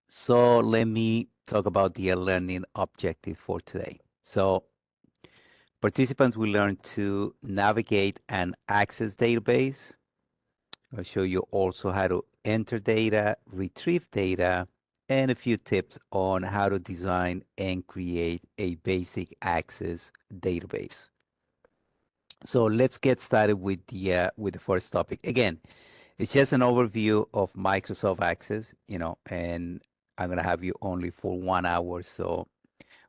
So let me talk about the learning objective for today. So participants will learn to navigate and access database. I'll show you also how to enter data, retrieve data, and a few tips on how to design and create a basic access database. So let's get started with the first topic. Again, it's just an overview of Microsoft Access, and I'm gonna have you only for 1 hour. So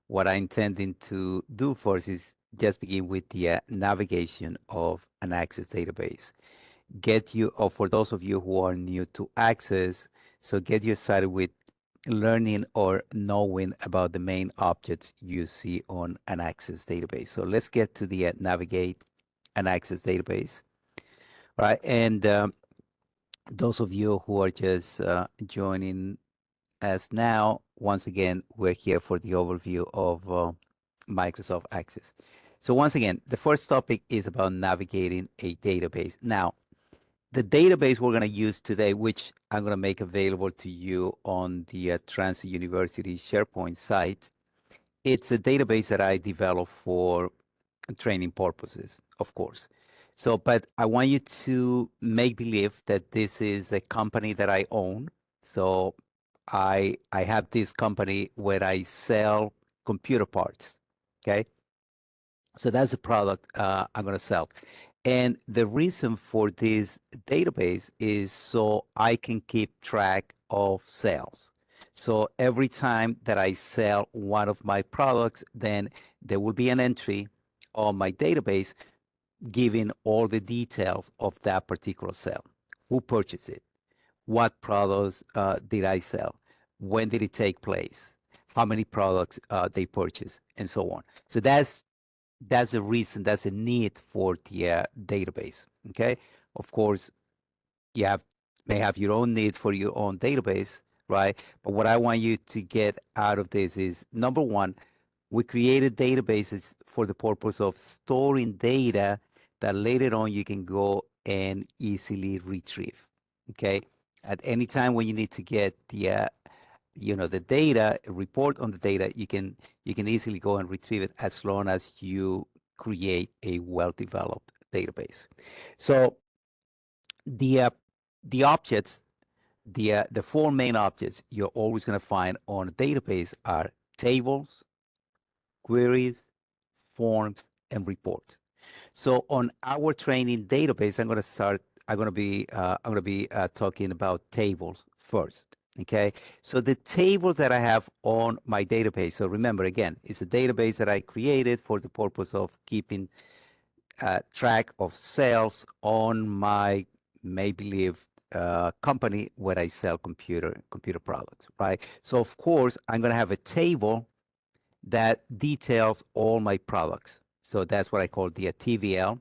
what I intending to do first is just begin with the navigation of an Access database. Get you, or for those of you who are new to Access, so get you started with learning or knowing about the main objects you see on an Access database. So let's get to the navigate an Access database, right? And those of you who are just joining us now, once again, we're here for the overview of Microsoft Access. So once again, the first topic is about navigating a database. Now, the database we're going to use today, which I'm going to make available to you on the Transit University SharePoint site, it's a database that I developed for training purposes, of course. So, but I want you to make believe that this is a company that I own. So I have this company where I sell computer parts. Okay. So that's the product I'm going to sell. And the reason for this database is so I can keep track of sales. So every time that I sell one of my products, then there will be an entry on my database giving all the details of that particular sale. Who purchased it? What products did I sell? When did it take place? How many products they purchased, and so on. So that's the reason. That's a need for the database. Okay. Of course, you may have your own needs for your own database, right? But what I want you to get out of this is number one, we created databases for the purpose of storing data that later on you can go and easily retrieve. Okay. At any time when you need to get the data, a report on the data, you can easily go and retrieve it as long as you create a well-developed database. So the uh, the objects, the four main objects you're always going to find on a database are tables, queries, forms, and reports. So on our training database, I'm going to be talking about tables first. Okay. So the table that I have on my database. So remember, again, it's a database that I created for the purpose of keeping track of sales on my may believe company where I sell computer products, right? So of course, I'm going to have a table that details all my products. So that's what I call the TVL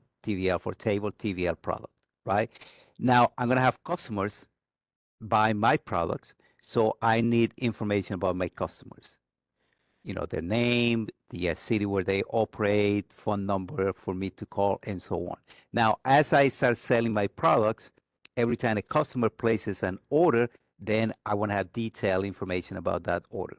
for table, TVL product, right? Now I'm going to have customers buy my products. So I need information about my customers, their name, the city where they operate, phone number for me to call, and so on. Now, as I start selling my products, every time a customer places an order, then I want to have detailed information about that order.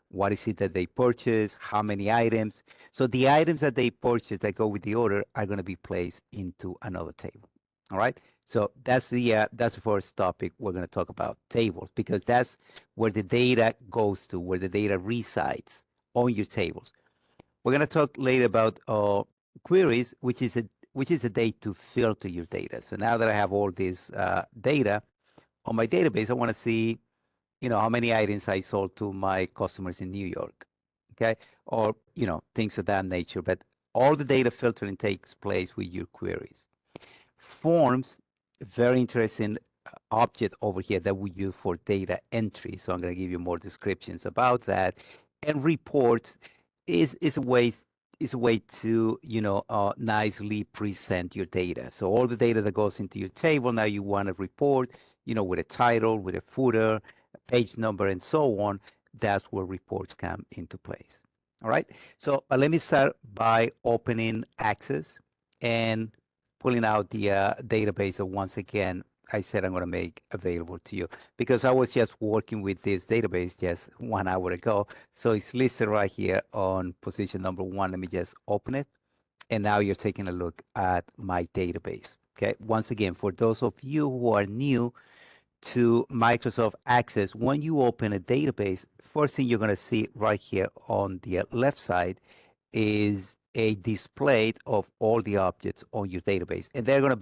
What is it that they purchase? How many items? So the items that they purchase that go with the order are going to be placed into another table. All right. So that's the first topic we're going to talk about, tables, because that's where the data goes to, where the data resides on your tables. We're going to talk later about queries, which is a day to filter your data. So now that I have all this data on my database, I want to see how many items I sold to my customers in New York, okay, or things of that nature. But all the data filtering takes place with your queries. Forms, very interesting object over here that we use for data entry. So I'm going to give you more descriptions about that. And reports is a way to nicely present your data. So all the data that goes into your table, now you want to report, with a title, with a footer, a page number, and so on. That's where reports come into place. All right. So let me start by opening Access and pulling out the database. So once again, I said I'm going to make available to you because I was just working with this database just 1 hour ago. So it's listed right here on position number 1. Let me just open it. And now you're taking a look at my database. Okay. Once again, for those of you who are new to Microsoft Access, when you open a database, first thing you're going to see right here on the left side is a display of all the objects on your database, and they're going to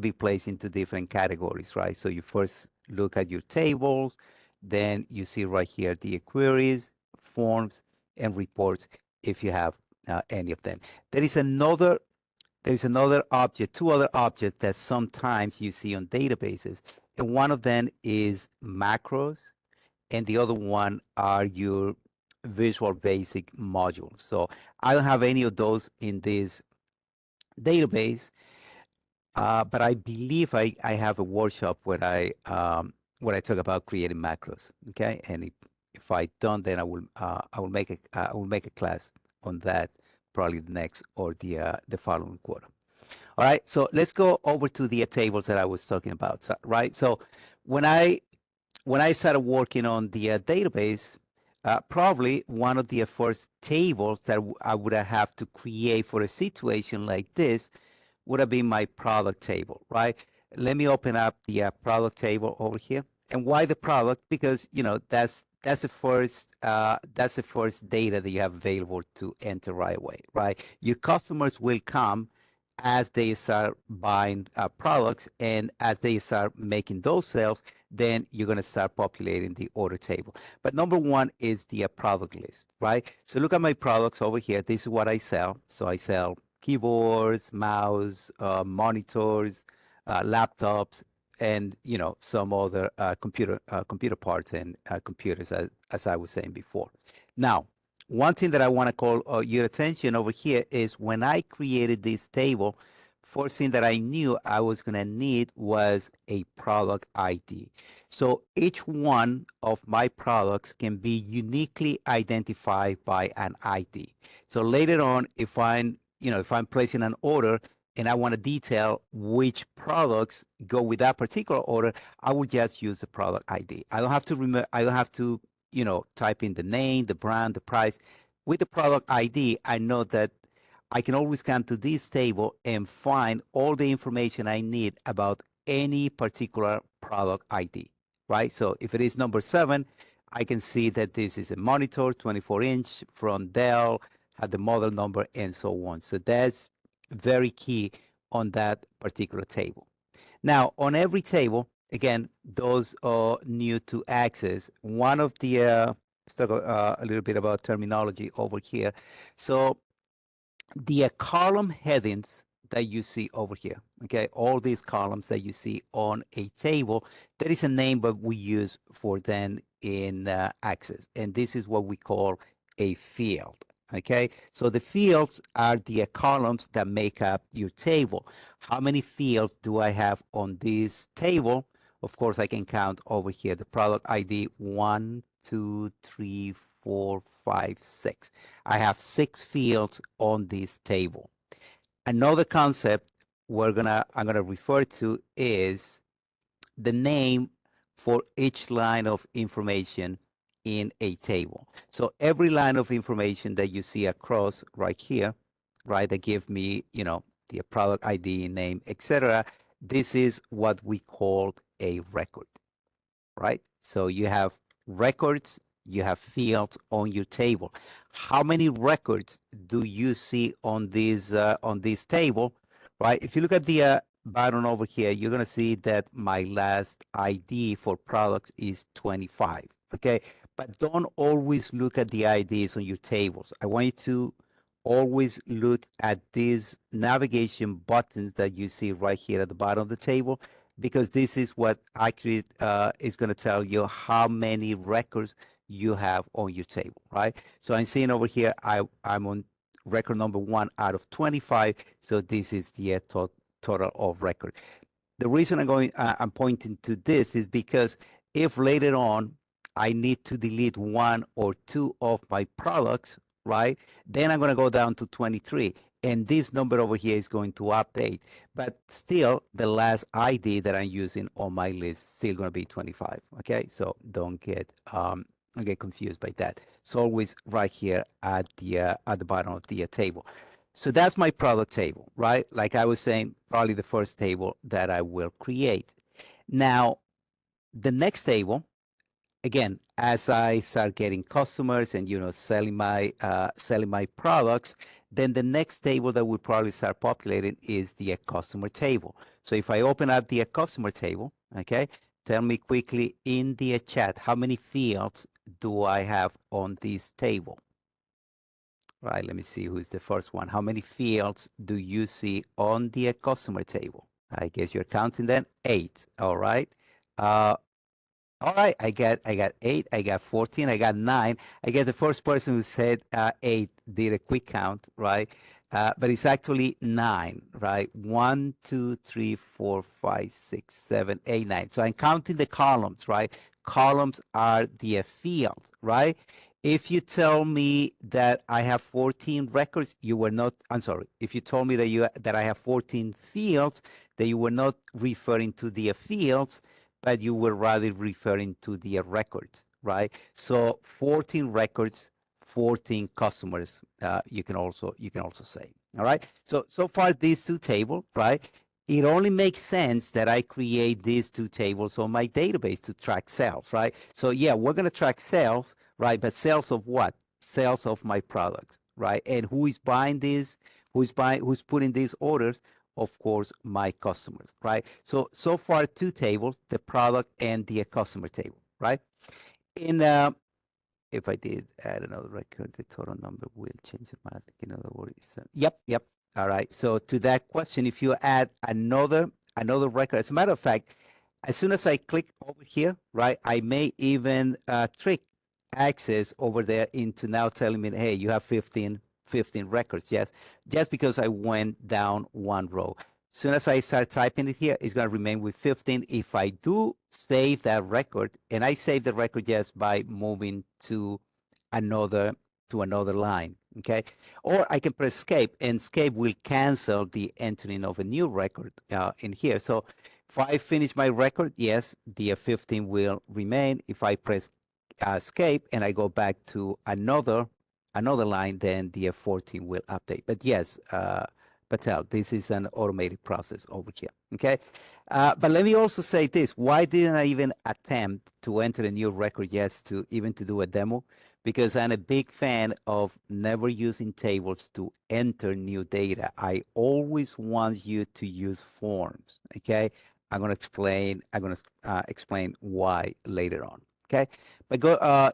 be placed into different categories, right? So you first look at your tables, then you see right here the queries, forms, and reports if you have any of them. There is another object, two other objects that sometimes you see on databases, and one of them is macros, and the other one are your Visual Basic modules. So I don't have any of those in this database, but I believe I have a workshop where I talk about creating macros. Okay, and if I don't, then I will make a class on that probably the next or the following quarter. All right, so let's go over to the tables that I was talking about. So, right, so when I started working on the database, probably one of the first tables that I would have to create for a situation like this would have been my product table, right? Let me open up the product table over here. And why the product? Because that's the first data that you have available to enter right away, right? Your customers will come as they start buying products, and as they start making those sales, then you're going to start populating the order table. But number one is the product list, right? So look at my products over here. This is what I sell. So I sell keyboards, mouse, monitors, laptops, and some other computer parts and computers, as I was saying before. Now, one thing that I want to call your attention over here is when I created this table, first thing that I knew I was going to need was a product ID. So each one of my products can be uniquely identified by an ID. So later on, if I'm placing an order and I want to detail which products go with that particular order, I will just use the product ID. I don't have to remember. I don't have to type in the name, the brand, the price. With the product ID, I know that I can always come to this table and find all the information I need about any particular product ID, right? So if it is number 7, I can see that this is a monitor, 24-inch from Dell, had the model number, and so on. So that's very key on that particular table. Now, on every table, again, those are new to Access. One of the, let's talk a little bit about terminology over here. So the column headings that you see over here, okay, all these columns that you see on a table, there is a name that we use for them in Access, and this is what we call a field. Okay, so the fields are the columns that make up your table. How many fields do I have on this table? Of course, I can count over here the product ID 1, 2, 3, 4, 5, 6. I have 6 fields on this table. Another concept I'm gonna refer to is the name for each line of information in a table. So every line of information that you see across right here, right, that give me, the product ID, name, etc. This is what we call a record, right? So you have records, you have fields on your table. How many records do you see on this table, right? If you look at the button over here, you're gonna see that my last ID for products is 25. Okay, but don't always look at the IDs on your tables. I want you to always look at these navigation buttons that you see right here at the bottom of the table, because this is what actually is going to tell you how many records you have on your table, right? So I'm seeing over here, I'm on record number 1 out of 25. So this is the total of record. The reason I'm pointing to this is because if later on I need to delete 1 or 2 of my products, right? Then I'm going to go down to 23. And this number over here is going to update. But still, the last ID that I'm using on my list is still going to be 25. Okay, so don't get confused by that. It's always right here at the bottom of the table. So that's my product table, right? Like I was saying, probably the first table that I will create. Now, the next table, again, as I start getting customers and selling my products, then the next table that will probably start populating is the customer table. So if I open up the customer table, okay, tell me quickly in the chat how many fields do I have on this table? Right, let me see who's the first one. How many fields do you see on the customer table? I guess you're counting then 8. All right. All right, I got 8, I got 14, I got 9. I get the first person who said 8 did a quick count, right? But it's actually 9, right? 1, 2, 3, 4, 5, 6, 7, 8, 9. So I'm counting the columns, right? Columns are the field, right? If you tell me that I have 14 records, you were not, I'm sorry. If you told me that I have 14 fields, that you were not referring to the fields, but you were rather referring to the records, right? So 14 records, 14 customers. You can also say, all right. So far these two tables, right? It only makes sense that I create these two tables on my database to track sales, right? So yeah, we're gonna track sales, right? But sales of what? Sales of my product, right? And who is buying this? Who's putting these orders? Of course, my customers, right? So far, two tables, the product and the customer table, right? In if I did add another record, the total number will change automatically. In other words, yep. All right. So to that question, if you add another record, as a matter of fact, as soon as I click over here, right, I may even trick access over there into now telling me, hey, you have 15 records. Yes, just because I went down one row. As soon as I start typing it here, it's going to remain with 15. If I do save that record, and I save the record just by moving to another line, okay? Or I can press escape, and escape will cancel the entering of a new record in here. So if I finish my record, yes, the 15 will remain. If I press escape and I go back to another line, then the 14 will update. But yes, Patel, this is an automated process over here. Okay, but let me also say this: why didn't I even attempt to enter a new record? Yes, to do a demo, because I'm a big fan of never using tables to enter new data. I always want you to use forms. Okay, I'm gonna explain. Explain why later on. Okay, but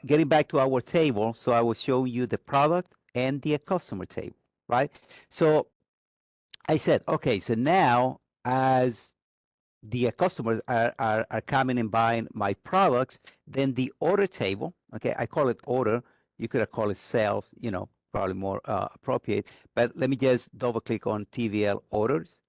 getting back to our table, so I will show you the product and the customer table, right? So I said, okay, so now as the customers are coming and buying my products, then the order table, okay, I call it order. You could have called it sales, probably more appropriate. But let me just double click on TVL orders,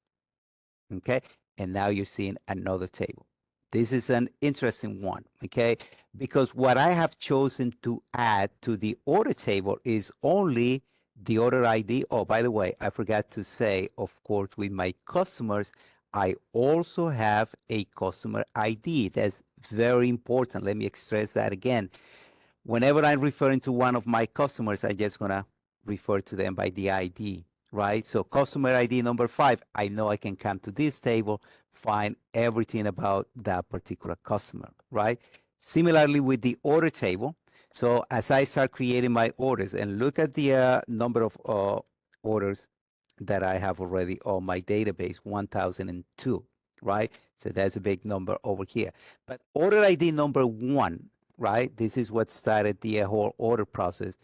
okay? And now you're seeing another table. This is an interesting one, okay? Because what I have chosen to add to the order table is only the order ID. Oh, by the way, I forgot to say, of course, with my customers, I also have a customer ID. That's very important. Let me stress that again. Whenever I'm referring to one of my customers, I'm just going to refer to them by the ID, right? So customer ID number 5, I know I can come to this table, find everything about that particular customer, right? Similarly with the order table. So as I start creating my orders and look at the number of orders that I have already on my database, 1002, right? So that's a big number over here. But order ID number 1, right? This is what started the whole order process.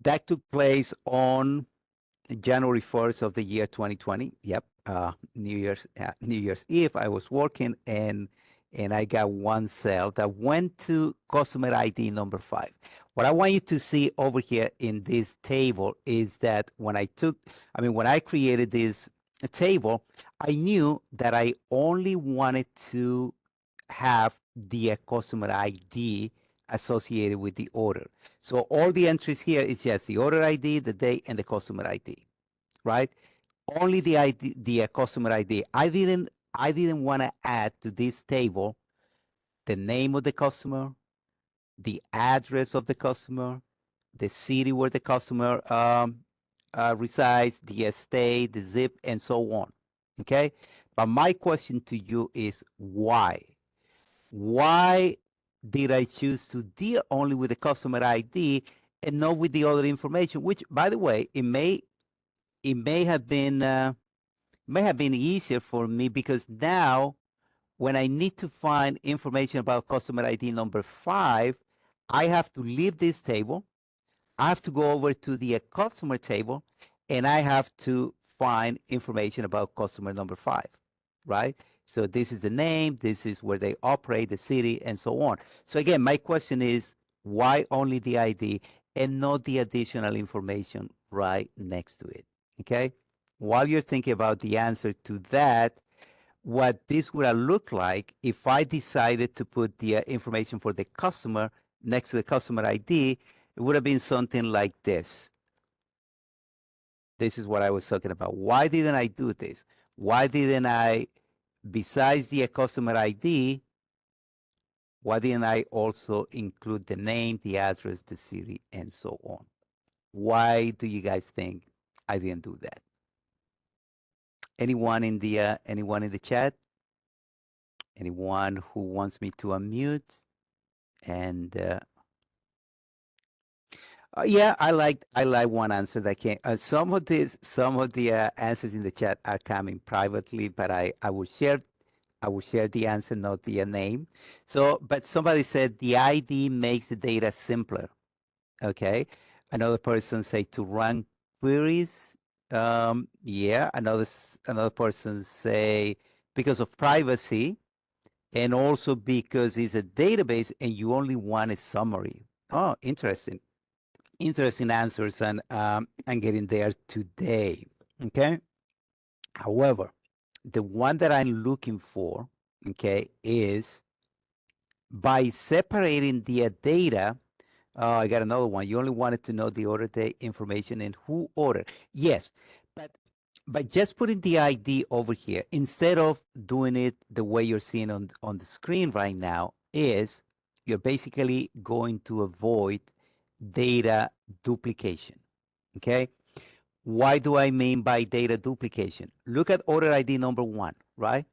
That took place on January 1st of the year 2020. Yep, New Year's Eve. I was working and I got one sale that went to customer ID number 5. What I want you to see over here in this table is that when I created this table, I knew that I only wanted to have the customer ID associated with the order. So all the entries here is just the order ID, the date, and the customer ID. right? Only the ID, the customer ID. I didn't want to add to this table the name of the customer, the address of the customer, the city where the customer resides, the estate, the zip, and so on. Okay. But my question to you is why? Why did I choose to deal only with the customer ID and not with the other information? Which, by the way, it may have been easier for me because now when I need to find information about customer ID number 5, I have to leave this table. I have to go over to the customer table and I have to find information about customer number 5, right? So this is the name, this is where they operate, the city, and so on. So again, my question is why only the ID and not the additional information right next to it? Okay. While you're thinking about the answer to that, what this would have looked like if I decided to put the information for the customer next to the customer ID, it would have been something like this. This is what I was talking about. Why didn't I do this? Why didn't I, besides the customer ID, why didn't I also include the name, the address, the city, and so on? Why do you guys think I didn't do that? Anyone in the chat? Anyone who wants me to unmute? And yeah, I like one answer that came. Some of the answers in the chat are coming privately, but I will share the answer, not the name. So, but somebody said the ID makes the data simpler. Okay, another person say to run queries. Yeah, another person say because of privacy, and also because it's a database and you only want a summary. Oh, interesting answers and getting there today. Okay. However, the one that I'm looking for, okay, is by separating the data. I got another one. You only wanted to know the order date information and who ordered. Yes, but by just putting the ID over here instead of doing it the way you're seeing on the screen right now, is you're basically going to avoid data duplication. Okay. Why do I mean by data duplication? Look at order ID number 1, right?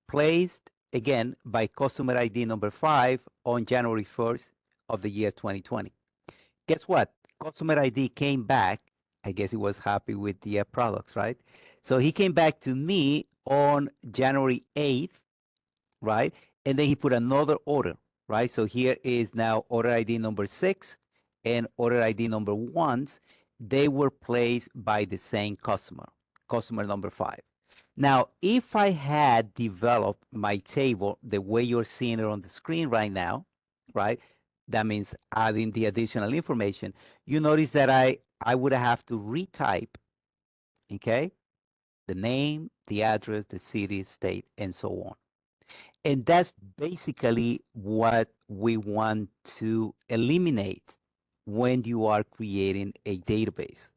Placed again by customer ID number 5 on January 1st of the year 2020. Guess what? Customer ID came back. I guess he was happy with the products, right? So he came back to me on January 8th, right? And then he put another order, right? So here is now order ID number 6 and order ID number 1s. They were placed by the same customer number 5. Now, if I had developed my table the way you're seeing it on the screen right now, right? That means adding the additional information. You notice that I would have to retype, okay, the name, the address, the city, state, and so on. And that's basically what we want to eliminate when you are creating a database.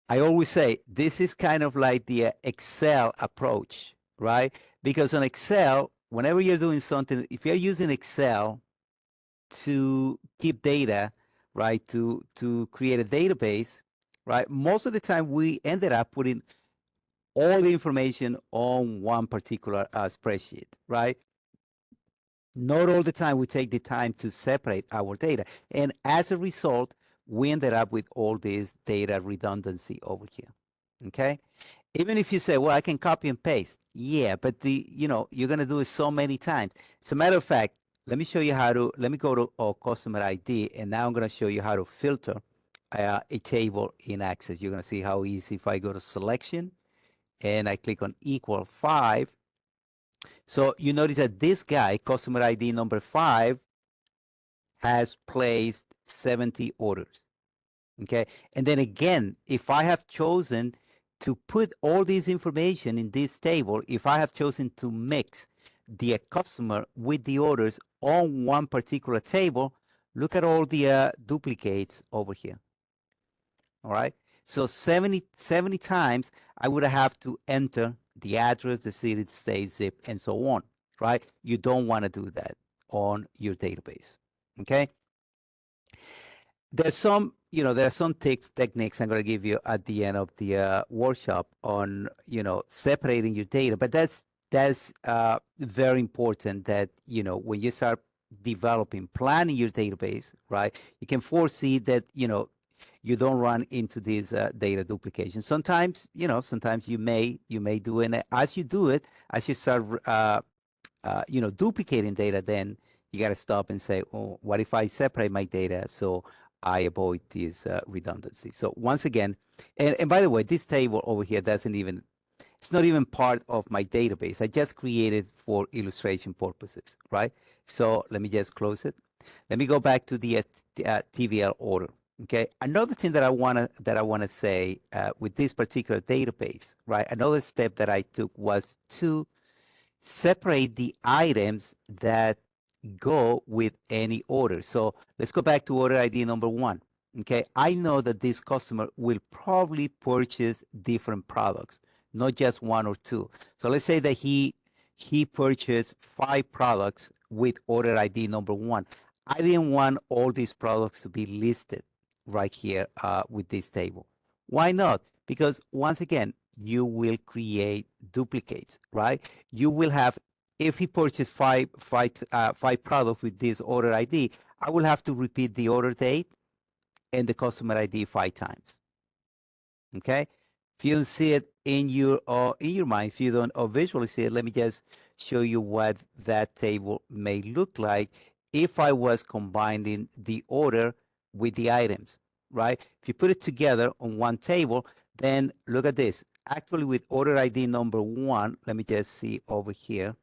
I always say this is kind of like the Excel approach, right? Because on Excel, whenever you're doing something, if you're using Excel to keep data, right, to create a database, right, most of the time we ended up putting all the information on one particular spreadsheet, right? Not all the time we take the time to separate our data. And as a result, we ended up with all this data redundancy over here. Okay. Even if you say, well, I can copy and paste. Yeah, but you're going to do it so many times. As a matter of fact, let me show you let me go to customer ID. And now I'm going to show you how to filter a table in Access. You're going to see how easy if I go to selection and I click on equal 5. So you notice that this guy, customer ID number 5, has placed 70 orders. Okay. And then again, if I have chosen to put all this information in this table, if I have chosen to mix the customer with the orders on one particular table, look at all the duplicates over here. All right. So 70 times I would have to enter the address, the city, state, zip, and so on, right? You don't want to do that on your database, okay? There's some, there are some techniques I'm going to give you at the end of the workshop on, separating your data. But that's very important that, when you start developing, planning your database, right, you can foresee that, you don't run into these data duplication. Sometimes you may do it. As you do it, as you start, duplicating data, then you got to stop and say, oh, what if I separate my data so I avoid this redundancy? So once again, and by the way, this table over here it's not even part of my database. I just created for illustration purposes, right? So let me just close it. Let me go back to the TVL order. Okay. Another thing that I wanna say with this particular database, right? Another step that I took was to separate the items that go with any order. So let's go back to order ID number 1. Okay, I know that this customer will probably purchase different products, not just one or two. So let's say that he purchased 5 products with order ID number 1. I didn't want all these products to be listed right here with this table. Why not? Because once again, you will create duplicates, right? You will have, if he purchased five products with this order ID, I will have to repeat the order date and the customer ID 5 times. Okay. If you don't see it in your mind, if you don't visually see it, let me just show you what that table may look like if I was combining the order with the items, right? If you put it together on one table, then look at this. Actually, with order ID number 1, let me just see over here.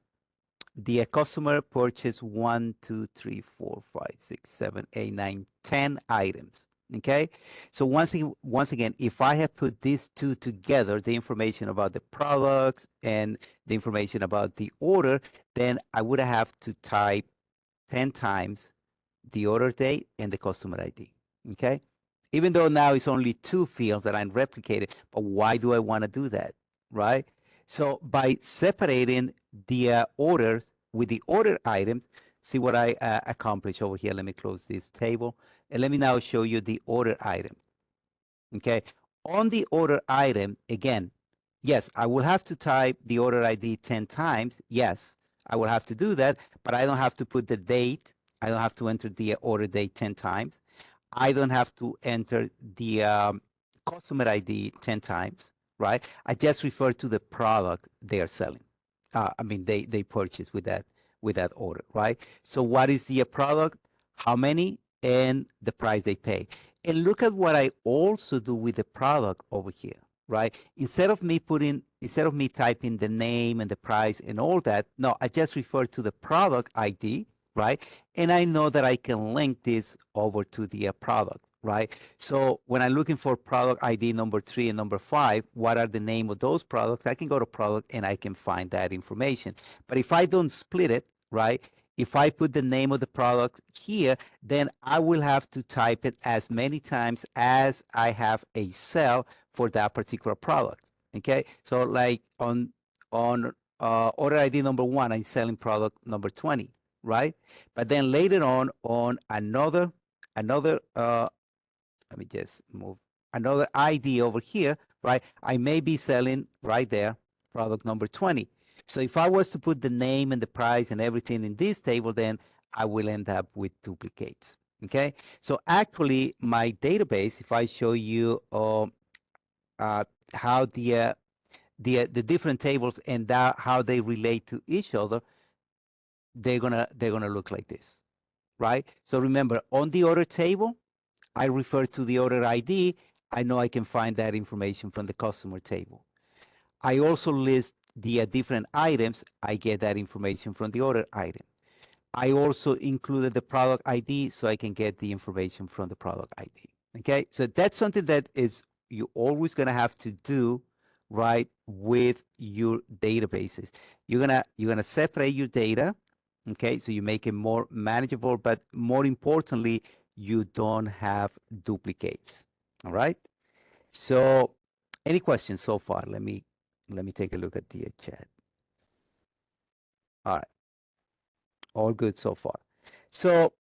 The customer purchased 1, 2, 3, 4, 5, 6, 7, 8, 9, 10 items. Okay, so once again, if I have put these two together, the information about the products and the information about the order, then I would have to type 10 times the order date and the customer ID. Okay, even though now it's only 2 fields that I'm replicating, but why do I want to do that, right? So by separating the orders with the order items, see what I accomplish over here. Let me close this table and let me now show you the order item. Okay, on the order item, again, yes, I will have to type the order ID 10 times. Yes, I will have to do that, but I don't have to put the date. I don't have to enter the order date 10 times. I don't have to enter the customer ID 10 times, right? I just refer to the product they are selling. They purchase with that order, right? So what is the product, how many, and the price they pay. And look at what I also do with the product over here, right? Instead of me typing the name and the price and all that, no, I just refer to the product ID, right? And I know that I can link this over to the product, right? So when I'm looking for product ID number 3 and number 5, what are the name of those products? I can go to product and I can find that information. But if I don't split it, right? If I put the name of the product here, then I will have to type it as many times as I have a cell for that particular product. Okay, so like on order ID number 1, I'm selling product number 20, right? But then later on another let me just move another ID over here, right? I may be selling right there product number 20. So if I was to put the name and the price and everything in this table, then I will end up with duplicates. Okay, so actually my database, if I show you how the different tables and how they relate to each other, they're gonna look like this, right? So remember, on the order table, I refer to the order ID. I know I can find that information from the customer table. I also list the different items. I get that information from the order item. I also included the product ID so I can get the information from the product ID. Okay, so that's something that is you always gonna have to do, right, with your databases. You're gonna separate your data. Okay, so you make it more manageable, but more importantly, you don't have duplicates. All right. So, any questions so far? Let me take a look at the chat. All right, all good so far. So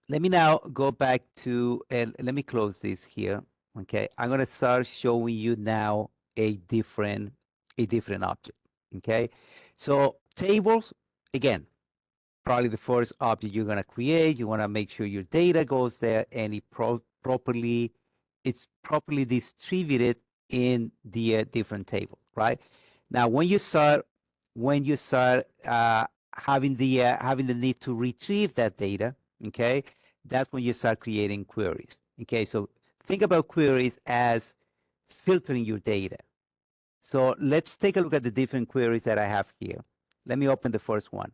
let me now go back to, and let me close this here. Okay, I'm gonna start showing you now a different object. Okay, so tables, again, probably the first object you're gonna create. You wanna make sure your data goes there and it's properly distributed in the different table, right? Now, when you start having the need to retrieve that data, okay, that's when you start creating queries. Okay, so think about queries as filtering your data. So let's take a look at the different queries that I have here. Let me open the first one.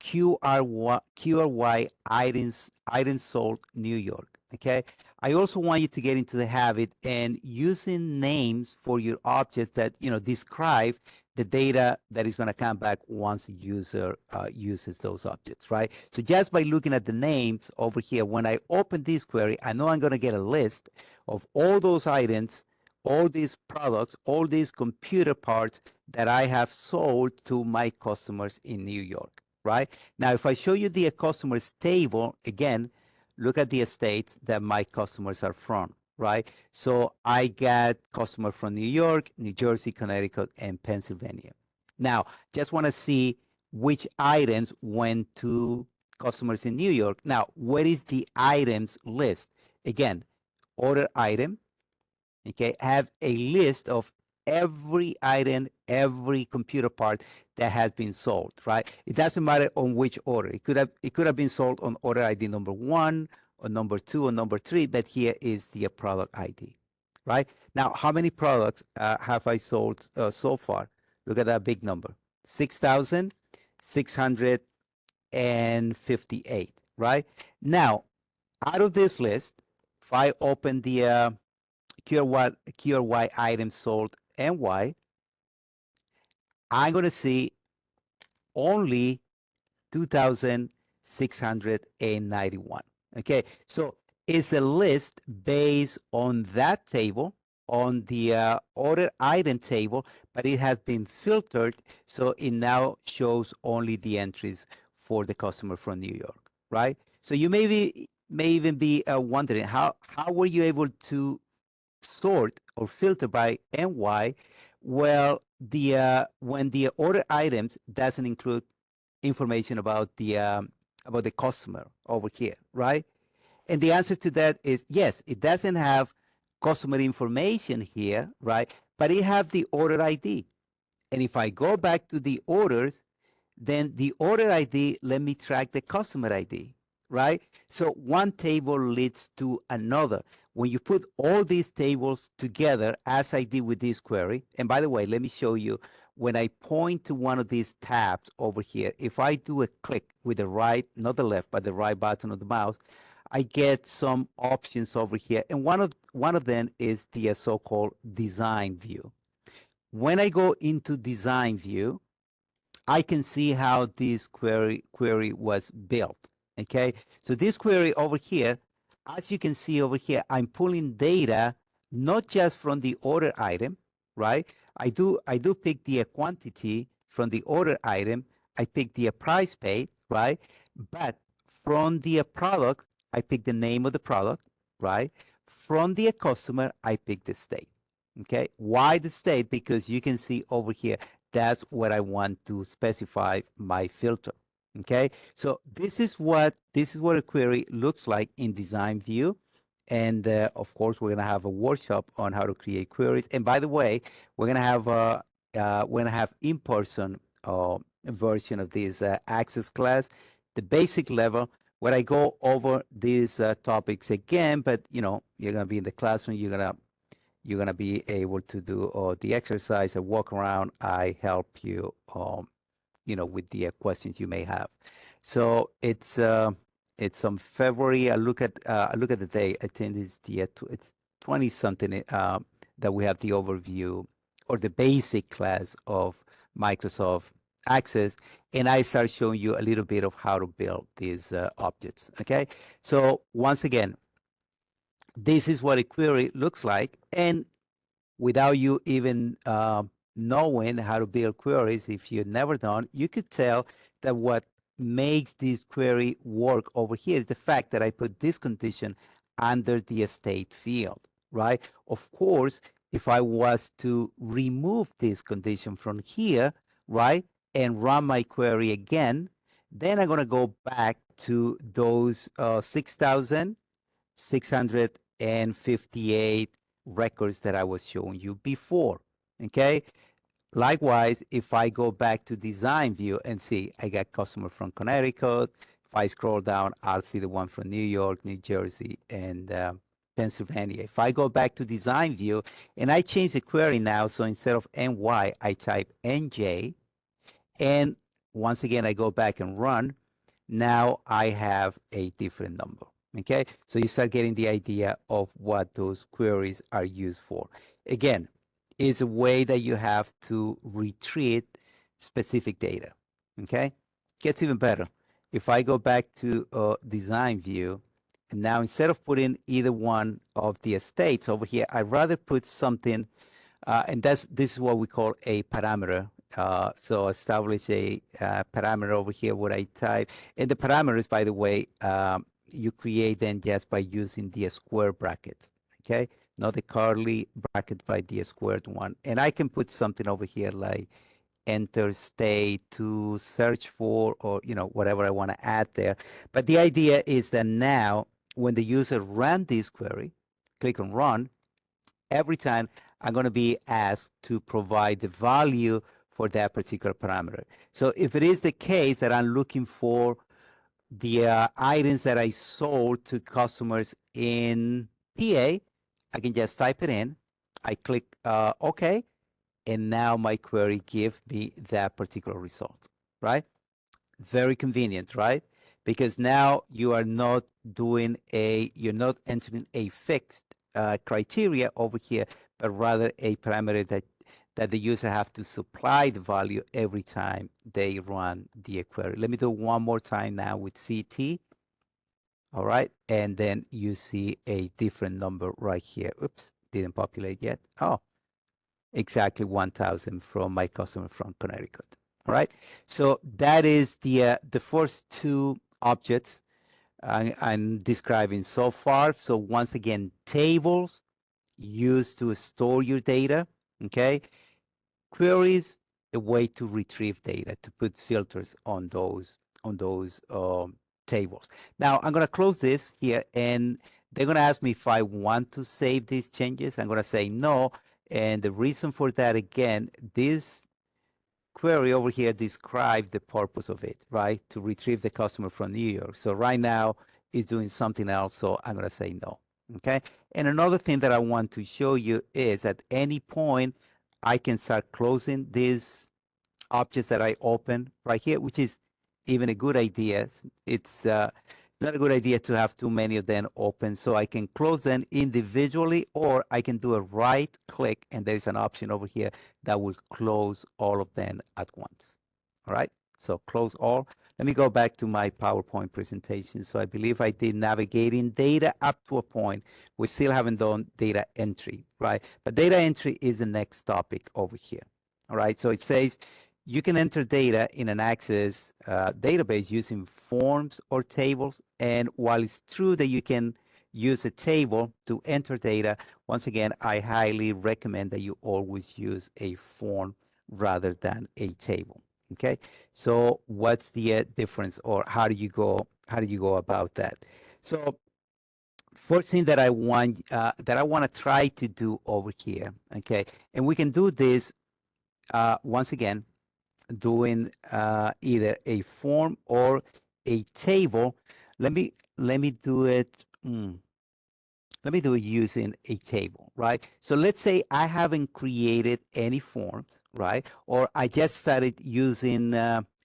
QRY items sold New York. Okay. I also want you to get into the habit and using names for your objects that describe the data that is going to come back once the user uses those objects, right? So just by looking at the names over here, when I open this query, I know I'm going to get a list of all those items, all these products, all these computer parts that I have sold to my customers in New York, right? Now, if I show you the customers table, again, look at the states that my customers are from, right? So I got customer from New York, New Jersey, Connecticut, and Pennsylvania. Now, just want to see which items went to customers in New York. Now, what is the items list? Again, order item, okay, have a list of every item, every computer part that has been sold, right? It doesn't matter on which order. It could have been sold on order ID number 1 or number 2 or number 3, but here is the product ID, right? Now, how many products have I sold so far? Look at that big number, 6,658, right? Now, out of this list, if I open the QRY items sold NY, I'm going to see only 2,691. Okay, so it's a list based on that table, on the order item table, but it has been filtered, so it now shows only the entries for the customer from New York, right? So you may even be wondering how were you able to sort or filter by NY? Well, the when the order items doesn't include information about the customer over here, right? And the answer to that is yes, it doesn't have customer information here, right? But it have the order ID. And if I go back to the orders, then the order ID let me track the customer ID, right? So one table leads to another. When you put all these tables together, as I did with this query, and by the way, let me show you, when I point to one of these tabs over here, if I do a click with the right, not the left, but the right button of the mouse, I get some options over here. And one of them is the so-called design view. When I go into design view, I can see how this query was built. Okay, so this query over here, as you can see over here, I'm pulling data not just from the order item, right? I do pick the quantity from the order item. I pick the price paid, right? But from the product, I pick the name of the product, right? From the customer, I pick the state. Okay, why the state? Because you can see over here, that's what I want to specify my filter. Okay, so this is what a query looks like in design view. And of course, we're gonna have a workshop on how to create queries. And by the way, we're gonna have in-person version of this access class, the basic level, where I go over these topics again. But you're gonna be in the classroom. You're gonna be able to do the exercise, a walk around. I help you, with the questions you may have. So it's on February. I look at the day. I think it's 20 something that we have the overview or the basic class of Microsoft Access, and I start showing you a little bit of how to build these objects. Okay, so once again, this is what a query looks like. And without you even knowing how to build queries, if you've never done, you could tell that what makes this query work over here is the fact that I put this condition under the state field, right? Of course, if I was to remove this condition from here, right, and run my query again, then I'm going to go back to those 6,658 records that I was showing you before. Okay. Likewise, if I go back to design view and see, I got customer from Connecticut. If I scroll down, I'll see the one from New York, New Jersey, and Pennsylvania. If I go back to design view and I change the query now, so instead of NY, I type NJ, and once again, I go back and run, now I have a different number. Okay, so you start getting the idea of what those queries are used for. Again, is a way that you have to retrieve specific data. Okay, gets even better. If I go back to design view, and now instead of putting either one of the estates over here, I'd rather put something, and this is what we call a parameter. So establish a parameter over here, what I type. And the parameters, by the way, you create them just by using the square brackets, okay? Not the curly bracket, by the squared one. And I can put something over here like enter state to search for, or, you know, whatever I want to add there. But the idea is that now when the user ran this query, click on run, every time I'm going to be asked to provide the value for that particular parameter. So if it is the case that I'm looking for the items that I sold to customers in PA, I can just type it in. I click OK, and now my query gives me that particular result, right? Very convenient, right? Because now you are not you're not entering a fixed criteria over here, but rather a parameter that the user have to supply the value every time they run the query. Let me do one more time now with CT. All right, and then you see a different number right here. Oops, didn't populate yet. Oh, exactly 1,000 from my customer from Connecticut. All right, so that is the first two objects I'm describing so far. So once again, tables used to store your data. Okay, queries, a way to retrieve data, to put filters on those tables. Now I'm going to close this here, and they're going to ask me if I want to save these changes. I'm going to say no, and the reason for that, again, this query over here describes the purpose of it, right? To retrieve the customer from New York. So right now it's doing something else, so I'm going to say no. Okay. And another thing that I want to show you is at any point I can start closing these objects that I open right here, which is even a good idea. It's not a good idea to have too many of them open. So I can close them individually, or I can do a right click, and there's an option over here that will close all of them at once. All right, so close all. Let me go back to my PowerPoint presentation. So I believe I did navigating data up to a point. We still haven't done data entry, right? But data entry is the next topic over here. All right, so it says you can enter data in an Access database using forms or tables. And while it's true that you can use a table to enter data, once again, I highly recommend that you always use a form rather than a table. Okay, so what's the difference, or how do you go about that? So first thing that I want to try to do over here, okay, and we can do this once again doing either a form or a table. Let me do it. Let me do it using a table, right? So let's say I haven't created any forms, right? Or I just started using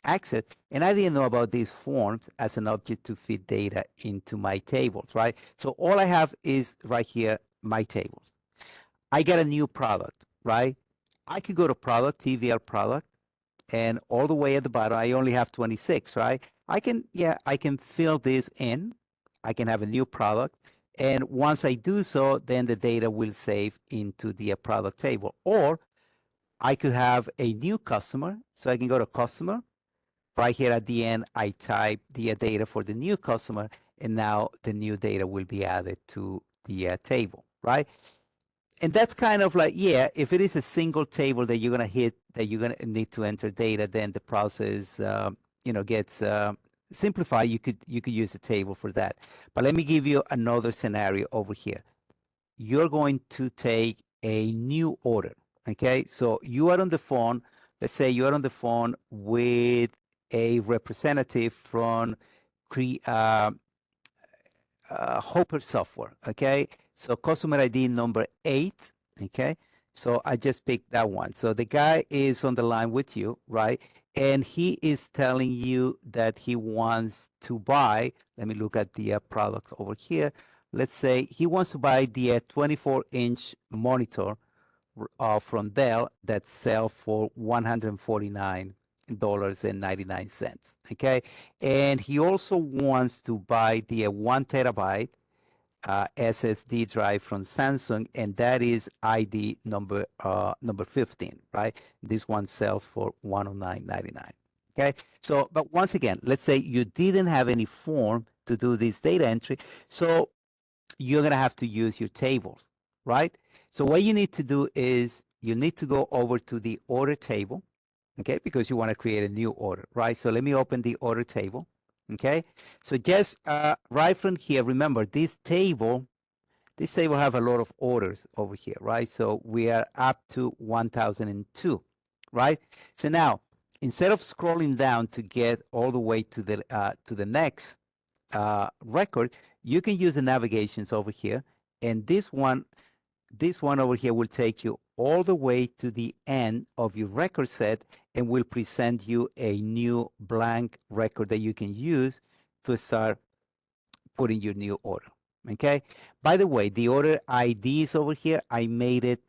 Access, and I didn't know about these forms as an object to feed data into my tables, right? So all I have is right here, my tables. I get a new product, right? I could go to product, TVL product, and all the way at the bottom, I only have 26, right? I can fill this in. I can have a new product, And once I do so, then the data will save into the product table. Or I could have a new customer. So I can go to customer. Right here at the end, I type the data for the new customer, and now the new data will be added to the table, right? And that's kind of like, yeah, if it is a single table that you're gonna hit, that you're gonna need to enter data, then the process, gets simplified. You could use a table for that. But let me give you another scenario over here. You're going to take a new order. Okay, so you are on the phone. Let's say you are on the phone with a representative from Hopper Software. Okay, so customer ID number 8. Okay, so I just picked that one. So the guy is on the line with you, right? And he is telling you that he wants to buy. Let me look at the products over here. Let's say he wants to buy the 24-inch monitor from Dell that sell for $149.99. Okay, and he also wants to buy the 1 terabyte SSD drive from Samsung, and that is ID number 15, right? This one sells for $109.99. Okay, so but once again, let's say you didn't have any form to do this data entry, so you're gonna have to use your tables, right? So what you need to do is you need to go over to the order table, okay, because you want to create a new order, right? So let me open the order table, okay? So just right from here, remember this table have a lot of orders over here, right? So we are up to 1002, right? So now instead of scrolling down to get all the way to the next record, you can use the navigations over here, and this one over here will take you all the way to the end of your record set and will present you a new blank record that you can use to start putting your new order. Okay. By the way, the order IDs over here, I made it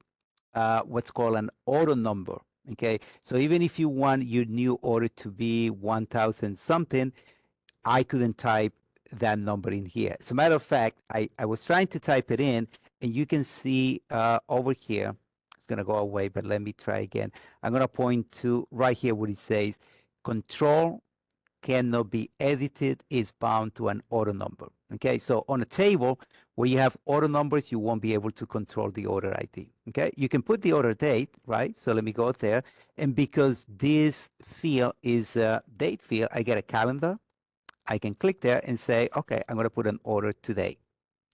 what's called an auto number. Okay. So even if you want your new order to be 1000 something, I couldn't type that number in here. As a matter of fact, I was trying to type it in, and you can see over here, it's going to go away, but let me try again. I'm going to point to right here where it says control cannot be edited, is bound to an auto number. Okay, so on a table where you have auto numbers, you won't be able to control the order ID. Okay, you can put the order date, right? So let me go there. And because this field is a date field, I get a calendar. I can click there and say, okay, I'm going to put an order today,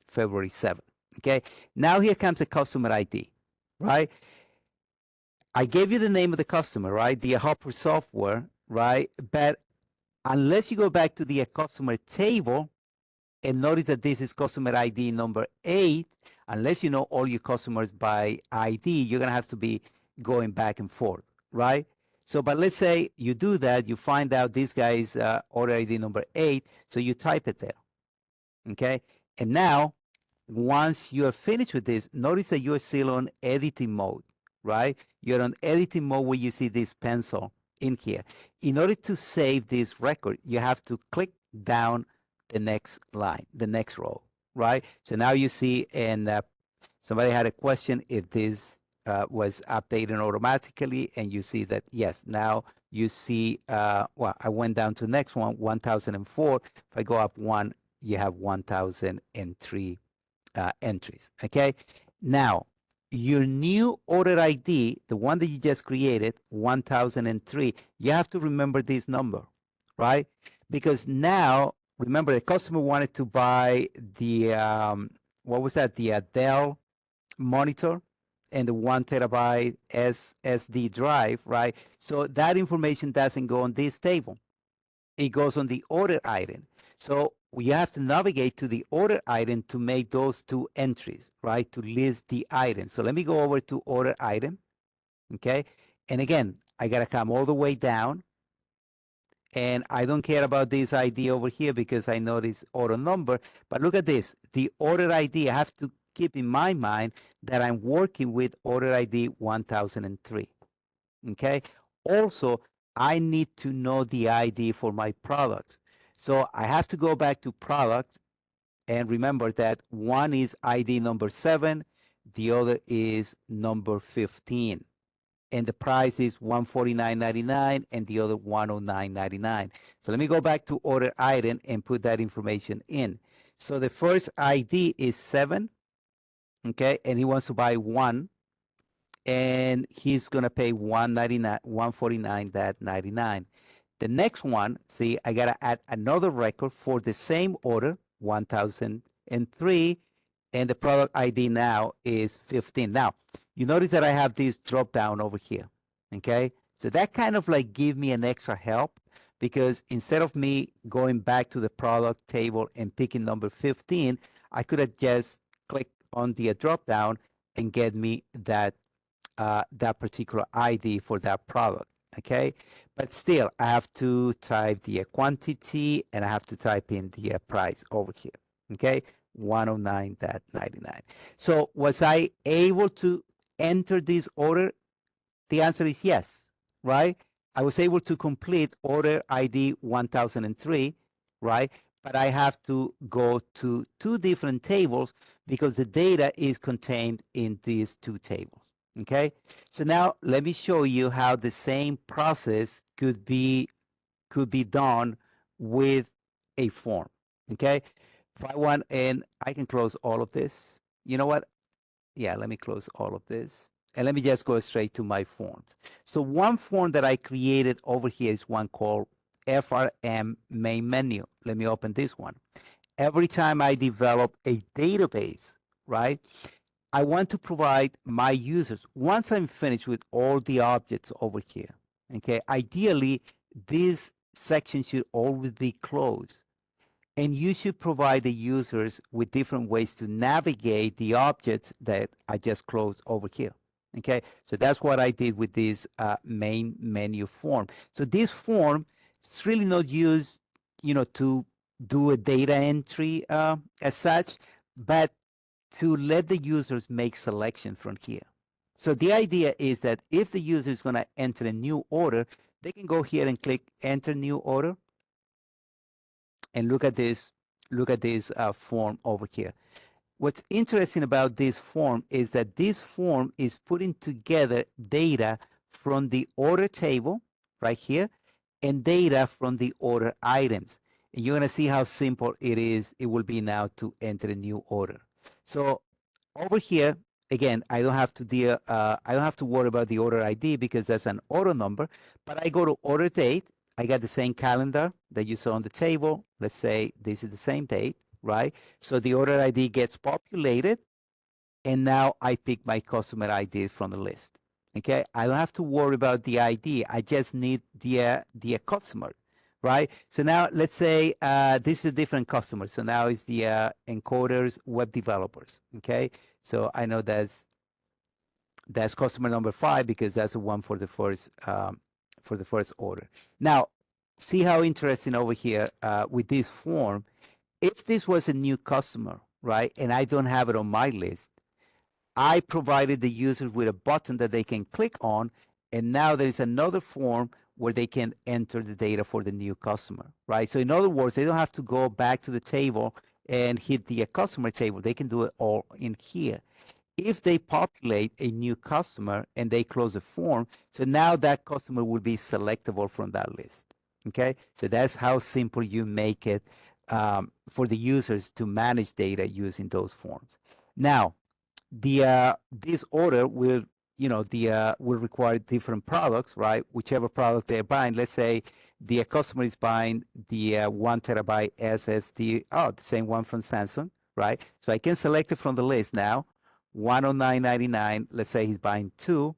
February 7th. Okay, now here comes the customer ID, right? I gave you the name of the customer, right? The Hopper Software, right? But unless you go back to the customer table and notice that this is customer ID number 8, unless you know all your customers by ID, you're going to have to be going back and forth, right? So, but let's say you do that, you find out this guy is order ID number 8, so you type it there, okay? And now, once you are finished with this, notice that you're still on editing mode, right? You're on editing mode where you see this pencil in here. In order to save this record, you have to click down the next line, the next row, right? So now you see, and somebody had a question if this was updated automatically, and you see that yes. Now you see, well, I went down to the next one, 1004. If I go up one, you have 1003 entries. Okay. Now your new order ID, the one that you just created, 1003, you have to remember this number, right? Because now, remember, the customer wanted to buy the, what was that? The Dell monitor and the 1 terabyte SSD drive, right? So that information doesn't go on this table. It goes on the order item. So you have to navigate to the order item to make those two entries, right? To list the item. So let me go over to order item, okay? And again, I gotta come all the way down, and I don't care about this ID over here because I know this order number, but look at this, the order ID. I have to keep in my mind that I'm working with order ID 1003, okay? Also, I need to know the ID for my products. So I have to go back to products, And remember that one is ID number 7, the other is number 15. And the price is $149.99 and the other $109.99. So let me go back to order item and put that information in. So the first ID is 7, okay, and he wants to buy one, and he's gonna pay $149.99. The next one, see, I gotta add another record for the same order, 1003, and the product ID now is 15. Now, you notice that I have this drop down over here, okay? So that kind of like give me an extra help, because instead of me going back to the product table and picking number 15, I could have just clicked on the drop down and get me that that particular ID for that product, okay? But still, I have to type the quantity and I have to type in the price over here, okay? 109.99. So was I able to enter this order? The answer is yes, right? I was able to complete order ID 1003, right? But I have to go to two different tables because the data is contained in these two tables. Okay, so now let me show you how the same process could be done with a form. Okay, if I want, and I can close all of this. You know what? Yeah, let me close all of this. And let me just go straight to my forms. So one form that I created over here is one called FRM main menu. Let me open this one. Every time I develop a database, right, I want to provide my users, once I'm finished with all the objects over here, okay, ideally, this section should always be closed. And you should provide the users with different ways to navigate the objects that I just closed over here. Okay, so that's what I did with this main menu form. So this form is really not used, to do a data entry as such, but to let the users make selection from here. So the idea is that if the user is going to enter a new order, they can go here and click enter new order and look at this form over here. What's interesting about this form is that this form is putting together data from the order table right here and data from the order items. And you're going to see how simple it will be now to enter a new order. So over here, again, I don't have to worry about the order ID because that's an order number, but I go to order date. I got the same calendar that you saw on the table. Let's say this is the same date, right? So the order ID gets populated, and now I pick my customer ID from the list. Okay, I don't have to worry about the ID. I just need the customer, right? So now let's say this is a different customer. So now it's the encoders web developers. Okay, so I know that's customer number 5 because that's the one for the first order. Now, see how interesting over here with this form. If this was a new customer, right, and I don't have it on my list, I provided the users with a button that they can click on, and now there's another form where they can enter the data for the new customer, right? So in other words, they don't have to go back to the table and hit the customer table. They can do it all in here. If they populate a new customer and they close the form, so now that customer will be selectable from that list. Okay, so that's how simple you make it for the users to manage data using those forms. Now, this order will will require different products, right? Whichever product they're buying. Let's say the customer is buying the 1 terabyte SSD, the same one from Samsung, right? So I can select it from the list now. 109.99. Let's say he's buying 2,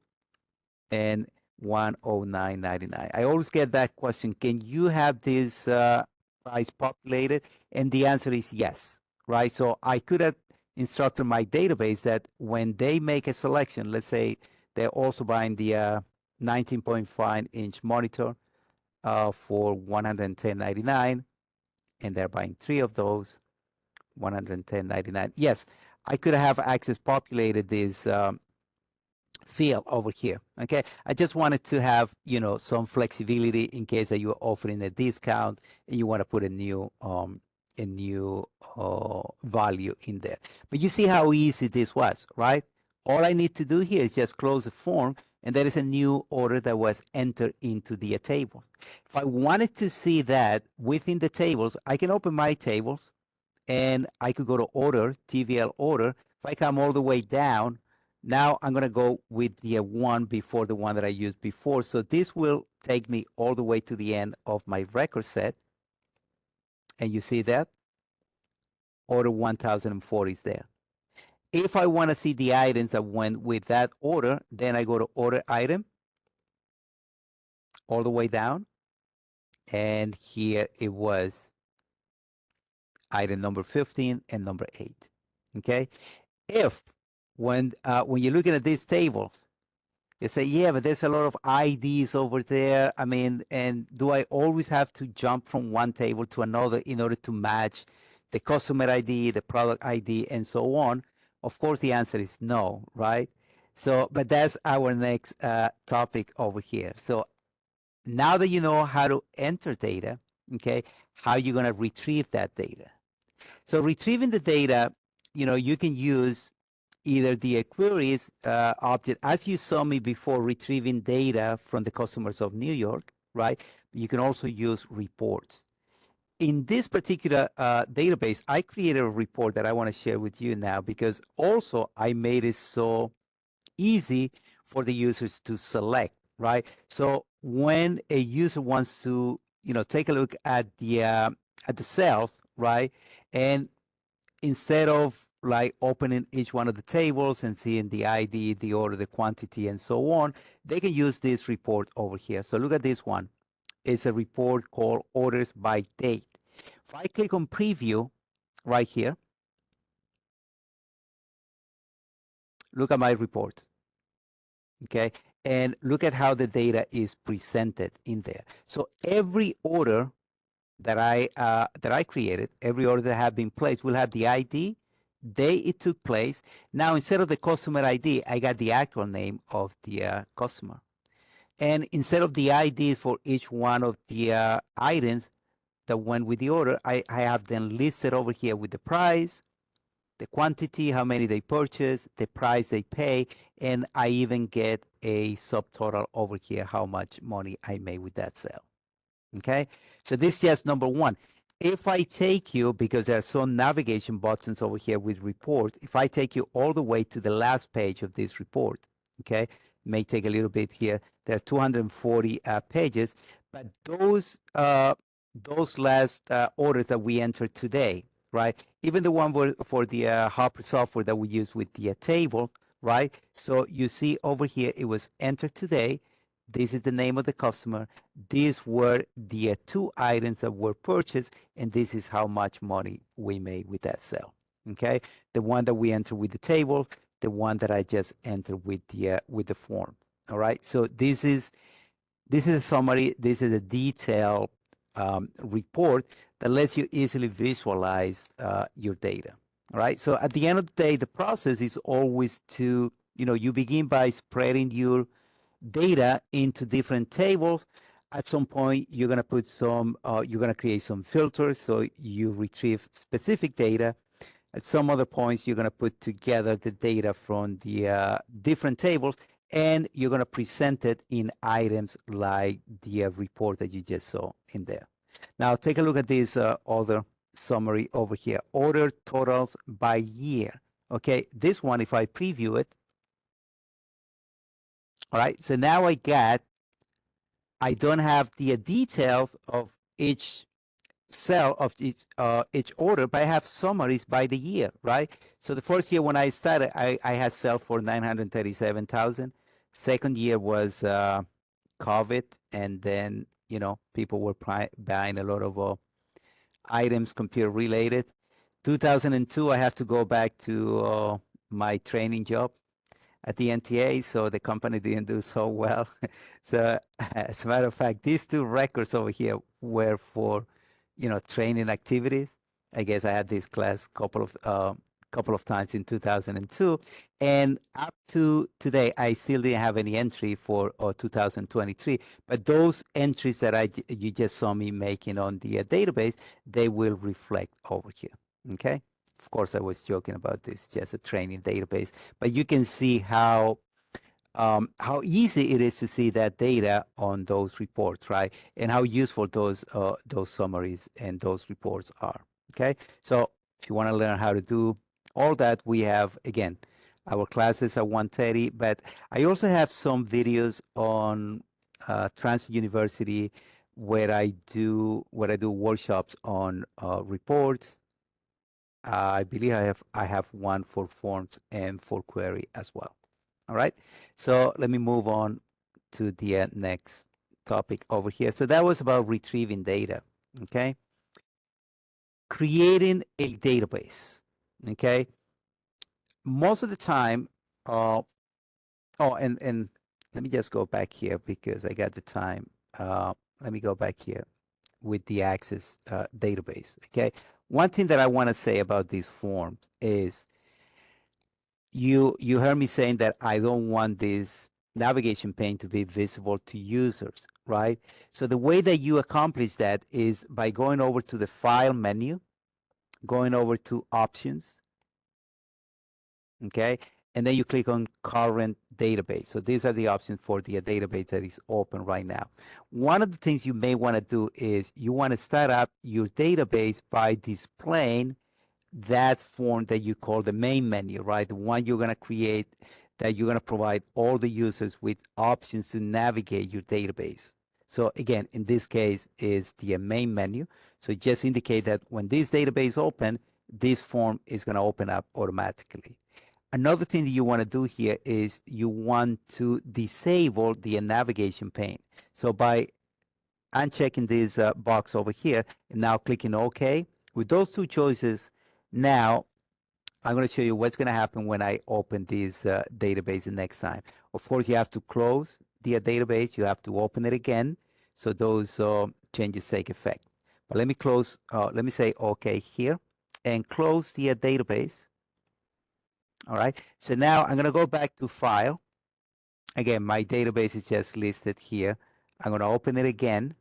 and 109.99. I always get that question: can you have this price populated? And the answer is yes, right? So I could have instructed my database that when they make a selection, let's say they're also buying the 19.5-inch monitor for 110.99, and they're buying 3 of those, 110.99. Yes, I could have access populated this field over here. Okay, I just wanted to have some flexibility in case that you're offering a discount and you want to put a new value in there. But you see how easy this was, right? All I need to do here is just close the form, and there is a new order that was entered into the table. If I wanted to see that within the tables, I can open my tables and I could go to order, TVL order. If I come all the way down, now I'm going to go with the one before the one that I used before. So this will take me all the way to the end of my record set. And you see that order 1004 is there. If I want to see the items that went with that order, then I go to order item all the way down. And here it was item number 15 and number 8. Okay. If when you're looking at this table, you say, yeah, but there's a lot of IDs over there. I mean, and do I always have to jump from one table to another in order to match the customer ID, the product ID, and so on? Of course, the answer is no, right? So, but that's our next topic over here. So now that you know how to enter data, okay, how you're going to retrieve that data. So retrieving the data, you can use either the queries object, as you saw me before, retrieving data from the customers of New York, right? You can also use reports. In this particular database, I created a report that I want to share with you now, because also I made it so easy for the users to select, right? So when a user wants to, take a look at the cells, right, and instead of like opening each one of the tables and seeing the ID, the order, the quantity, and so on, they can use this report over here. So look at this one. It's a report called orders by date. If I click on preview right here, look at my report. Okay. And look at how the data is presented in there. So every order that I created, every order that have been placed will have the ID, day it took place. Now, instead of the customer ID, I got the actual name of the customer. And instead of the IDs for each one of the items that went with the order, I have them listed over here with the price, the quantity, how many they purchased, the price they pay, and I even get a subtotal over here, how much money I made with that sale. Okay, so this is just number one. If I take you, because there are some navigation buttons over here with report, if I take you all the way to the last page of this report, okay, it may take a little bit here. There are 240 pages, but those last orders that we entered today, right? Even the one for the Hopper software that we use with the table, right? So you see over here, it was entered today. This is the name of the customer. These were the two items that were purchased, and this is how much money we made with that sale. Okay, the one that we entered with the table, the one that I just entered with the form. All right. So this is a summary. This is a detailed report that lets you easily visualize your data. All right. So at the end of the day, the process is always to, you begin by spreading your data into different tables. At some point, you're going to put you're going to create some filters so you retrieve specific data. At some other points, you're going to put together the data from the different tables, and you're going to present it in items like the report that you just saw in there. Now, take a look at this other summary over here. Order totals by year. Okay, this one, if I preview it, all right, so now I don't have the details of each cell of each order, but I have summaries by the year, right? So the first year when I started, I had sell for 937,000. Second year was COVID, and then people were buying a lot of items computer related. 2002, I have to go back to my training job at the NTA, so the company didn't do so well. So as a matter of fact, these two records over here were for, training activities. I guess I had this class a couple of couple of times in 2002, and up to today, I still didn't have any entry for 2023. But those entries that you just saw me making on the database, they will reflect over here. Okay. Of course, I was joking about this, just a training database, but you can see how easy it is to see that data on those reports, right? And how useful those summaries and those reports are. Okay, so if you want to learn how to do all that, we have again our classes at 1:30, but I also have some videos on Transit University where I do workshops on reports. I believe I have one for forms and for query as well. All right, so let me move on to the next topic over here. So that was about retrieving data. Okay, creating a database. Okay, most of the time, and let me just go back here because I got the time. Let me go back here with the Access database. Okay, one thing that I want to say about these forms is you heard me saying that I don't want this navigation pane to be visible to users, right? So the way that you accomplish that is by going over to the File menu, going over to Options, okay? And then you click on Current Database. So these are the options for the database that is open right now. One of the things you may want to do is you want to start up your database by displaying that form that you call the main menu, right? The one you're going to create, that you're going to provide all the users with options to navigate your database. So again, in this case is the main menu. So just indicate that when this database open, this form is going to open up automatically. Another thing that you want to do here is you want to disable the navigation pane. So by unchecking this box over here and now clicking OK, with those two choices, now I'm going to show you what's going to happen when I open this database the next time. Of course, you have to close the database. You have to open it again so those changes take effect. But let me close, let me say OK here and close the database. All right, so now I'm going to go back to File. Again, my database is just listed here. I'm going to open it again.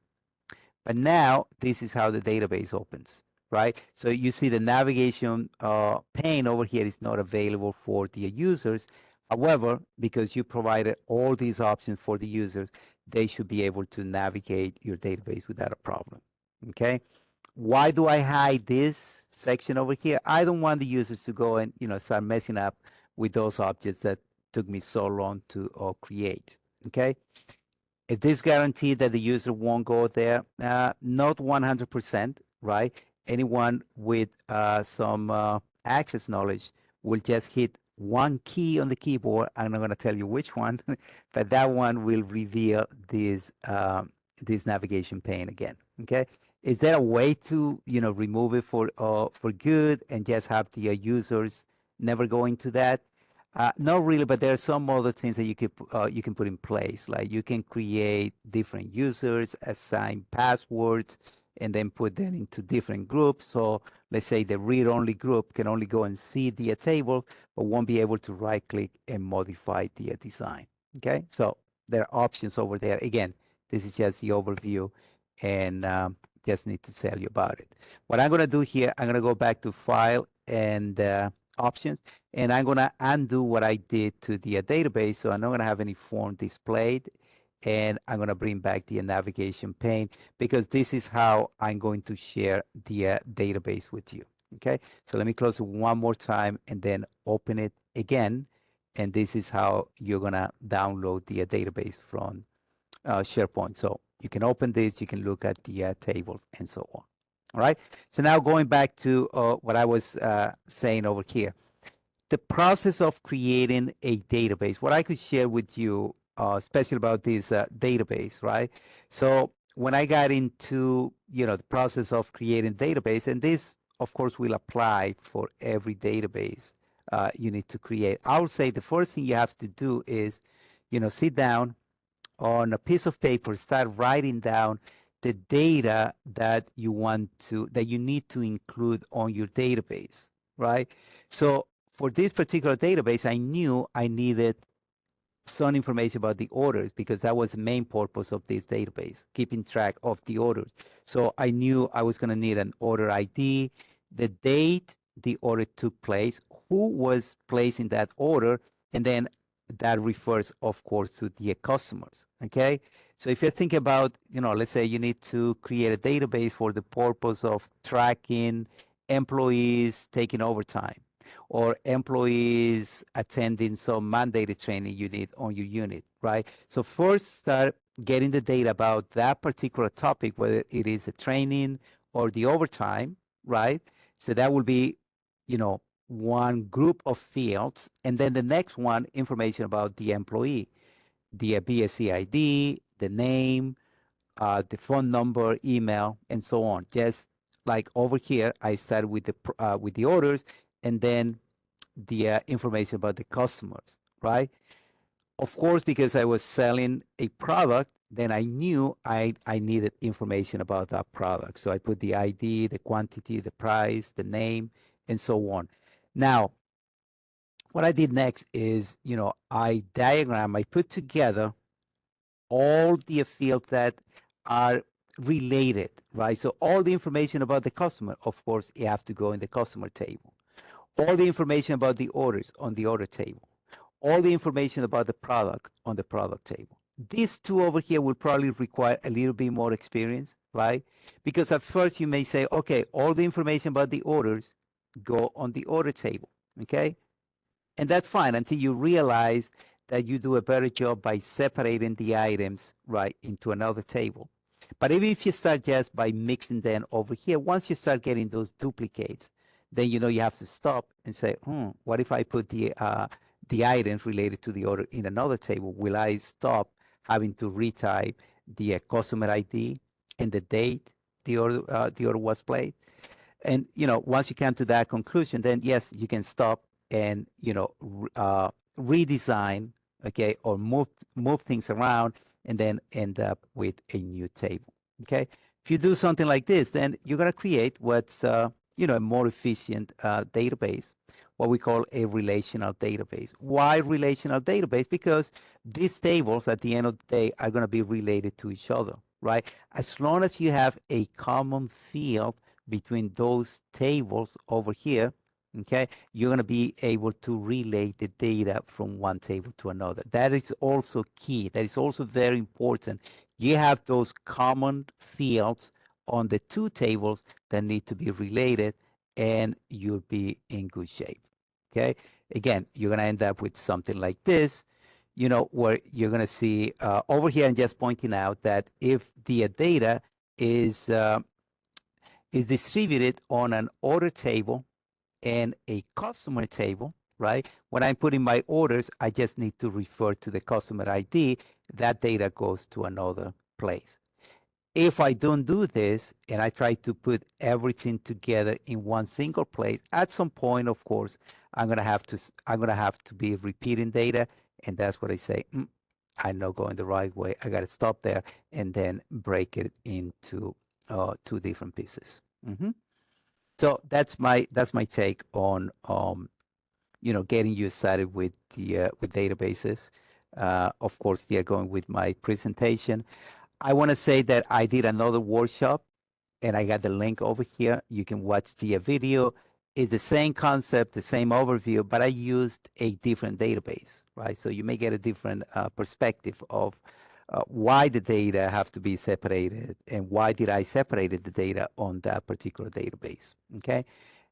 But now this is how the database opens, right? So you see the navigation pane over here is not available for the users. However, because you provided all these options for the users, they should be able to navigate your database without a problem, okay? Why do I hide this section over here? I don't want the users to go and start messing up with those objects that took me so long to create, okay? If this guaranteed that the user won't go there, not 100%, right? Anyone with some access knowledge will just hit one key on the keyboard. I'm not going to tell you which one, but that one will reveal this navigation pane again. Okay, is there a way to remove it for good and just have the users never go into that? Not really, but there are some other things that you can put in place. Like you can create different users, assign passwords, and then put them into different groups. So let's say the read-only group can only go and see the table, but won't be able to right-click and modify the design. Okay, so there are options over there. Again, this is just the overview, and just need to tell you about it. What I'm going to do here, I'm going to go back to File and Options, and I'm going to undo what I did to the database. So I'm not going to have any form displayed, and I'm going to bring back the navigation pane because this is how I'm going to share the database with you. Okay, so let me close it one more time and then open it again. And this is how you're going to download the database from SharePoint. So you can open this, you can look at the table and so on. All right, so now going back to what I was saying over here. The process of creating a database, what I could share with you, especially about this database, right? So when I got into, the process of creating database, and this, of course, will apply for every database you need to create. I would say the first thing you have to do is, sit down on a piece of paper, start writing down the data that you need to include on your database, right? So for this particular database, I knew I needed some information about the orders because that was the main purpose of this database, keeping track of the orders. So I knew I was going to need an order ID, the date the order took place, who was placing that order, and then that refers, of course, to the customers. Okay. So if you think about, let's say you need to create a database for the purpose of tracking employees taking overtime or employees attending some mandated training you need on your unit, right? So first start getting the data about that particular topic, whether it is the training or the overtime, right? So that will be, one group of fields. And then the next one, information about the employee, the BSC ID, the name, the phone number, email, and so on. Just like over here, I start with the orders, and then the information about the customers, right? Of course, because I was selling a product, then I knew I needed information about that product. So I put the ID, the quantity, the price, the name, and so on. Now, what I did next is, I put together all the fields that are related, right? So all the information about the customer, of course, you have to go in the customer table. All the information about the orders on the order table. All the information about the product on the product table. These two over here will probably require a little bit more experience, right? Because at first you may say, okay, all the information about the orders go on the order table, okay? And that's fine until you realize that you do a better job by separating the items, right, into another table. But even if you start just by mixing them over here, once you start getting those duplicates, then you have to stop and say, what if I put the items related to the order in another table? Will I stop having to retype the customer ID and the date the order was placed? And once you come to that conclusion, then yes, you can stop and redesign, okay, or move things around, and then end up with a new table. Okay, if you do something like this, then you're going to create what's a more efficient database, what we call a relational database. Why relational database? Because these tables at the end of the day are going to be related to each other, right? As long as you have a common field between those tables over here, okay, you're going to be able to relate the data from one table to another. That is also key. That is also very important. You have those common fields on the two tables that need to be related, and you'll be in good shape. Okay, again, you're going to end up with something like this, where you're going to see over here, and just pointing out that if the data is distributed on an order table and a customer table, right? When I'm putting my orders, I just need to refer to the customer ID. That data goes to another place. If I don't do this and I try to put everything together in one single place, at some point, of course, I'm gonna have to be repeating data, and that's what I say. I'm not going the right way. I got to stop there and then break it into two different pieces. So that's my take on getting you started with databases. Of course, we are going with my presentation. I want to say that I did another workshop, and I got the link over here. You can watch the video. It's the same concept, the same overview, but I used a different database, right? So you may get a different perspective of why the data have to be separated and why did I separate the data on that particular database. Okay,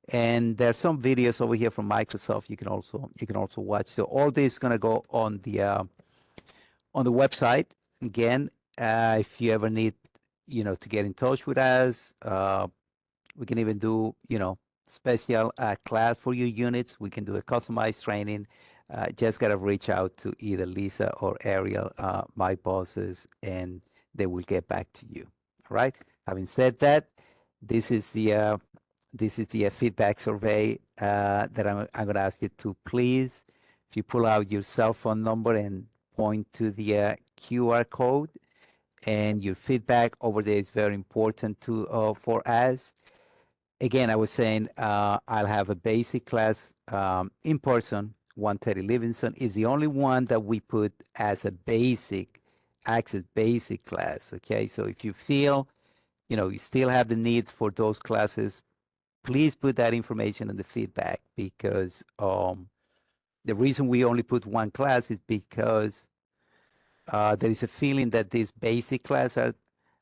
and there's some videos over here from Microsoft you can also watch. So all this is going to go on the website. Again, if you ever need to get in touch with us, we can even do special class for your units. We can do a customized training. Just gotta reach out to either Lisa or Ariel, my bosses, and they will get back to you. All right. Having said that, this is the feedback survey that I'm going to ask you to please, if you pull out your cell phone number and point to the QR code, and your feedback over there is very important to for us. again, I was saying I'll have a basic class in person. 130 Livingston is the only one that we put as a basic access basic class. Okay, so if you feel you still have the needs for those classes, please put that information in the feedback because the reason we only put one class is because there is a feeling that these basic classes are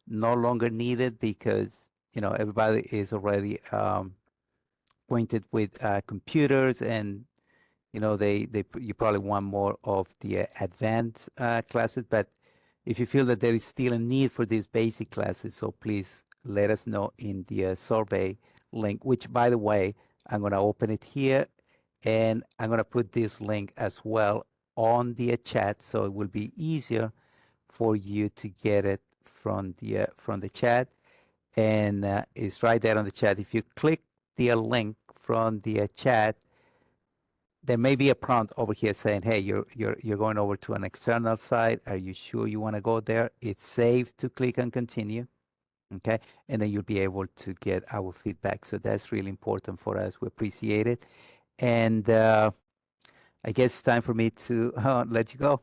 no longer needed because everybody is already acquainted with computers and you probably want more of the advanced classes, but if you feel that there is still a need for these basic classes, so please let us know in the survey link, which by the way, I'm going to open it here and I'm going to put this link as well on the chat so it will be easier for you to get it from the chat, and it's right there on the chat. If you click the link from the chat, there may be a prompt over here saying, "Hey, you're going over to an external site. Are you sure you want to go there?" It's safe to click and continue, okay? And then you'll be able to get our feedback. So that's really important for us. We appreciate it, and I guess it's time for me to let you go.